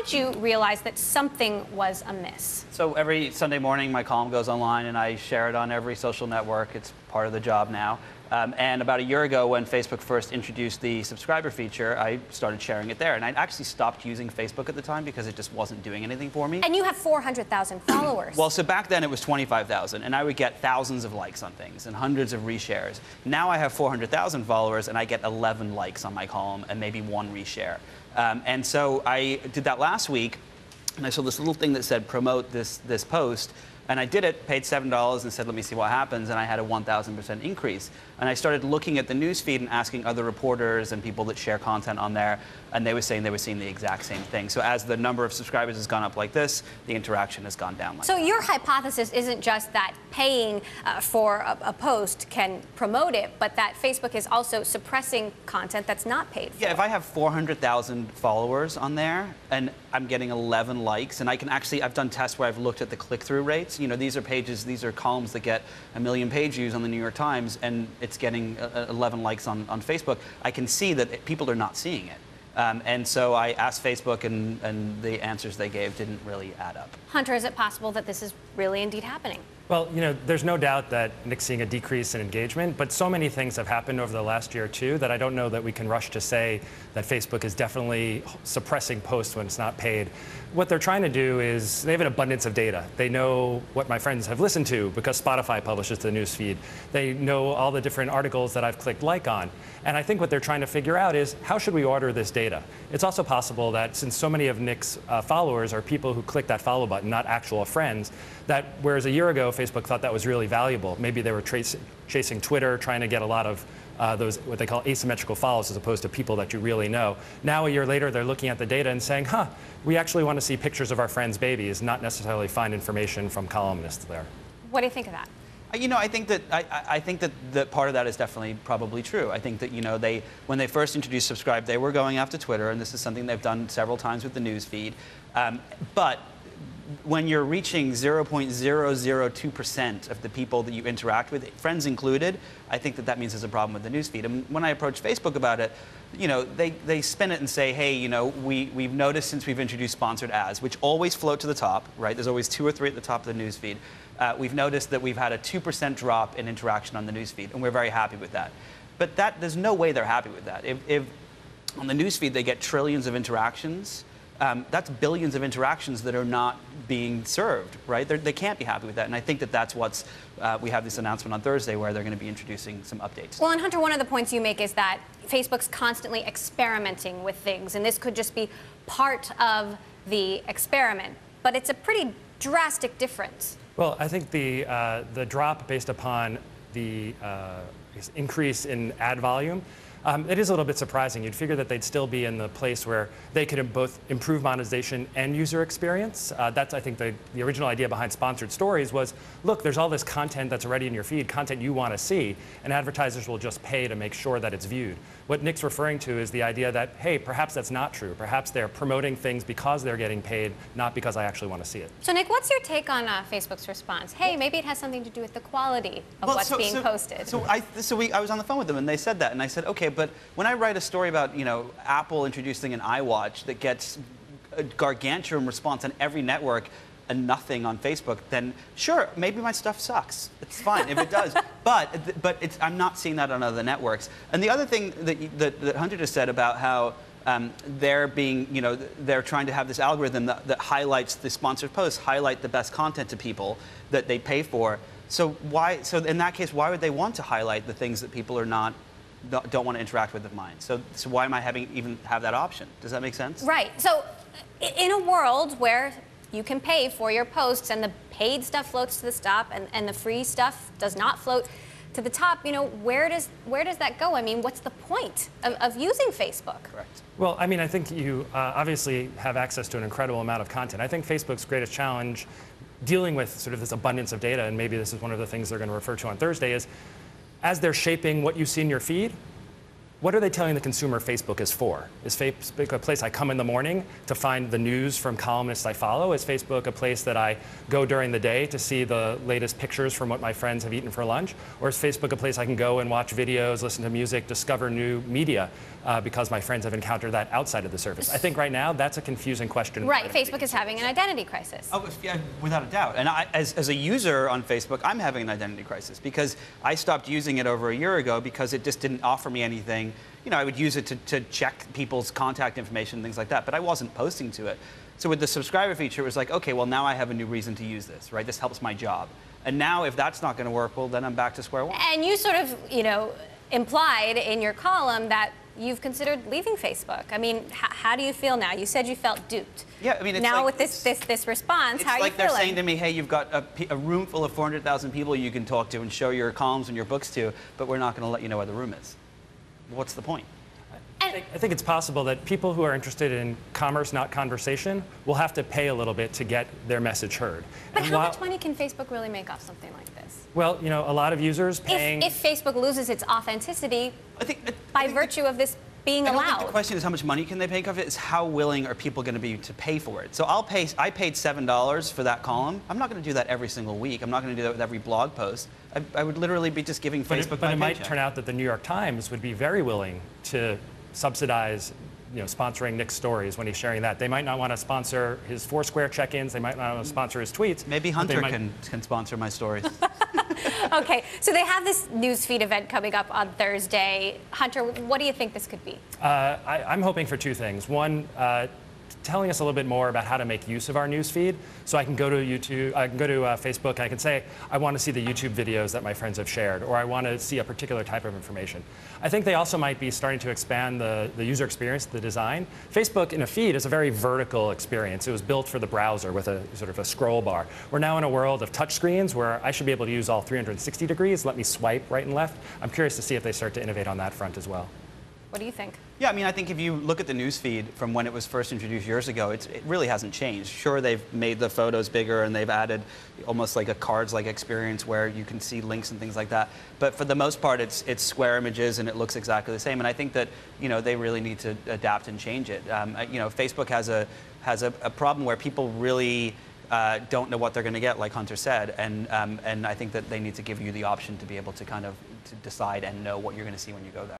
did you realize that something was amiss? So every Sunday morning, my column goes online, and I share it on every social network. It's part of the job now. And about a year ago, when Facebook first introduced the subscriber feature, I started sharing it there. And I actually stopped using Facebook at the time because it just wasn't doing anything for me. And you have 400,000 followers. Well, so back then it was 25,000, and I would get thousands of likes on things and hundreds of reshares. Now I have 400,000 followers, and I get 11 likes on my column and maybe 1 reshare. And so I did that last week, and I saw this little thing that said promote this post. And I did it, paid $7, and said, let me see what happens. And I had a 1,000% increase. And I started looking at the newsfeed and asking other reporters and people that share content on there. And they were saying they were seeing the exact same thing. So as the number of subscribers has gone up like this, the interaction has gone down like that. So your hypothesis isn't just that paying for a post can promote it, but that Facebook is also suppressing content that's not paid for. Yeah, if I have 400,000 followers on there, and I'm getting 11 likes, and I can actually, I've done tests where I've looked at the click-through rates. You know, these are pages, these are columns that get 1 million page views on the New York Times, and it's getting 11 likes on Facebook. I can see that people are not seeing it. And so I asked Facebook, and the answers they gave didn't really add up. Hunter, is it possible that this is really indeed happening? Well, you know, there's no doubt that Nick's seeing a decrease in engagement, but so many things have happened over the last year or two that I don't know that we can rush to say that Facebook is definitely suppressing posts when it's not paid. What they're trying to do is they have an abundance of data. They know what my friends have listened to because Spotify publishes the newsfeed. They know all the different articles that I've clicked like on. And I think what they're trying to figure out is how should we order this data? It's also possible that since so many of Nick's followers are people who click that follow button, not actual friends, that whereas a year ago Facebook thought that was really valuable, maybe they were chasing Twitter, trying to get a lot of those what they call asymmetrical follows as opposed to people that you really know. Now a year later they're looking at the data and saying, we actually want to see pictures of our friends' babies, not necessarily find information from columnists there. What do you think of that? You know, I think that part of that is definitely probably true. I think that, you know, when they first introduced Subscribe, they were going after Twitter, and this is something they've done several times with the newsfeed. But when you're reaching 0.002% of the people that you interact with, friends included, I think that means there's a problem with the newsfeed. And when I approach Facebook about it, you know, they spin it and say, hey, you know, we've noticed since we've introduced sponsored ads, which always float to the top, right? There's always 2 or 3 at the top of the newsfeed. We've noticed that we've had a 2% drop in interaction on the newsfeed, and we're very happy with that. But there's no way they're happy with that. If on the newsfeed they get trillions of interactions, that's billions of interactions that are not being served, right? They can't be happy with that, and I think that's what's, we have this announcement on Thursday where they're going to be introducing some updates. Well, and Hunter, one of the points you make is that Facebook's constantly experimenting with things, and this could just be part of the experiment, but it's a pretty drastic difference. Well, I think the drop based upon the increase in ad volume, it is a little bit surprising. You'd figure that they'd still be in the place where they could both improve monetization and user experience. That's, I think, the original idea behind sponsored stories was, look, there's all this content that's already in your feed, content you want to see, and advertisers will just pay to make sure that it's viewed. What Nick's referring to is the idea that, hey, perhaps that's not true. Perhaps they're promoting things because they're getting paid, not because I actually want to see it. So, Nick, what's your take on Facebook's response? Hey, maybe it has something to do with the quality of what's being posted. So I was on the phone with them, and they said that, and I said, okay, but when I write a story about, you know, Apple introducing an iWatch that gets a gargantuan response on every network and nothing on Facebook, then sure, maybe my stuff sucks. It's fine if it does. But I'm not seeing that on other networks. And the other thing that Hunter just said about how they're trying to have this algorithm that highlights the sponsored posts, highlight the best content to people that they pay for. So in that case, why would they want to highlight the things that people don't want to interact with of mine? So why am I even have that option? Does that make sense? Right. So in a world where you can pay for your posts and the paid stuff floats to the top and the free stuff does not float to the top, you know, where does that go? I mean, what's the point of using Facebook? Correct. Well, I mean, I think you obviously have access to an incredible amount of content. I think Facebook's greatest challenge dealing with sort of this abundance of data, and maybe this is one of the things they're going to refer to on Thursday, is as they're shaping what you see in your feed, what are they telling the consumer Facebook is for? Is Facebook a place I come in the morning to find the news from columnists I follow? Is Facebook a place that I go during the day to see the latest pictures from what my friends have eaten for lunch? Or is Facebook a place I can go and watch videos, listen to music, discover new media because my friends have encountered that outside of the service? I think right now that's a confusing question. Right, Facebook is having an identity crisis. Oh, yeah, without a doubt. And as a user on Facebook, I'm having an identity crisis because I stopped using it over a year ago because it just didn't offer me anything. You know, I would use it to check people's contact information, things like that, but I wasn't posting to it. So with the subscriber feature, it was like, okay, well, now I have a new reason to use this, right? This helps my job. And now if that's not going to work, well, then I'm back to square one. And you sort of, you know, implied in your column that you've considered leaving Facebook. I mean, how do you feel now? You said you felt duped. Yeah, I mean, it's now like, with this response, how are you feeling? It's like they're saying to me, hey, you've got a room full of 400,000 people you can talk to and show your columns and your books to, but we're not going to let you know where the room is. What's the point? I think it's possible that people who are interested in commerce, not conversation, will have to pay a little bit to get their message heard. But how much money can Facebook really make off something like this? Well, you know, a lot of users paying... If Facebook loses its authenticity by virtue of this being allowed. I don't think the question is how much money can they make off it, it's how willing are people going to be to pay for it. So I paid $7 for that column. I'm not going to do that every single week. I'm not going to do that with every blog post. I would literally be just giving Facebook But it might paycheck. turn out that the New York Times would be very willing to subsidize, you know, sponsoring Nick's stories when he's sharing that. They might not want to sponsor his Foursquare check-ins. They might not want to sponsor his tweets. Maybe Hunter can sponsor my stories. Okay, so they have this newsfeed event coming up on Thursday. Hunter, what do you think this could be? I'm hoping for two things. One, telling us a little bit more about how to make use of our newsfeed. So I can go to YouTube, I can go to Facebook, and I can say, I want to see the YouTube videos that my friends have shared, or I want to see a particular type of information. I think they also might be starting to expand the user experience, the design. Facebook in a feed is a very vertical experience. It was built for the browser with a sort of a scroll bar. We're now in a world of touch screens where I should be able to use all 360 degrees, let me swipe right and left. I'm curious to see if they start to innovate on that front as well. What do you think? Yeah, I mean, I think if you look at the newsfeed from when it was first introduced years ago, it really hasn't changed. Sure, they've made the photos bigger and they've added almost like a cards-like experience where you can see links and things like that. But for the most part, it's square images and it looks exactly the same. And I think that, you know, they really need to adapt and change it. You know, Facebook has a problem where people really don't know what they're going to get, like Hunter said, and I think that they need to give you the option to be able to kind of decide and know what you're going to see when you go there.